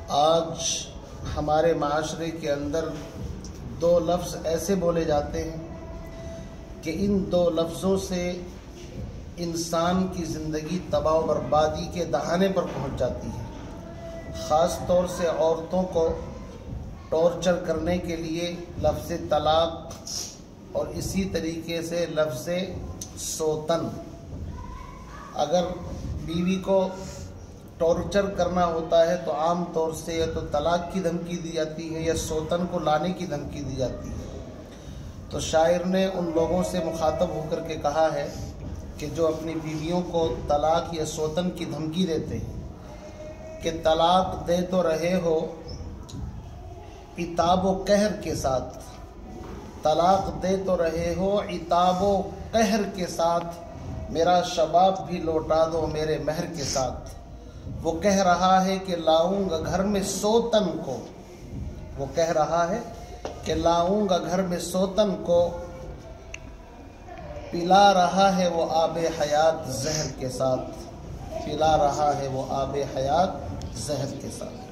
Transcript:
آج ہمارے معاشرے کے اندر دو لفظ ایسے بولے جاتے ہیں کہ ان دو لفظوں سے انسان کی زندگی تباہ و بربادی کے دہانے پر پہنچ جاتی ہے۔ خاص طور سے عورتوں کو ٹارچر کرنے کے لیے لفظ طلاق اور اسی طریقے سے لفظ سوتن۔ اگر بیوی کو ٹارچر کرنا ہوتا ہے تو عام طور سے یا تو طلاق کی دھمکی دی جاتی ہے یا سوتن کو لانے کی دھمکی دی جاتی ہے۔ تو شاعر نے ان لوگوں سے مخاطب ہو کر کے کہا ہے کہ جو اپنی بیویوں کو طلاق یا سوتن کی دھمکی دیتے ہیں کہ طلاق دے تو رہے ہو عتاب و قہر کے ساتھ، طلاق دے تو رہے ہو عتاب و قہر کے ساتھ، میرا شباب بھی لوٹا دو میرے مہر کے ساتھ۔ وہ کہہ رہا ہے کہ لاؤں گا گھر میں سوتن کو، وہ کہہ رہا ہے کہ لاؤں گا گھر میں سوتن کو، پلا رہا ہے وہ آب حیات زہر کے ساتھ، پلا رہا ہے وہ آب حیات زہر کے ساتھ۔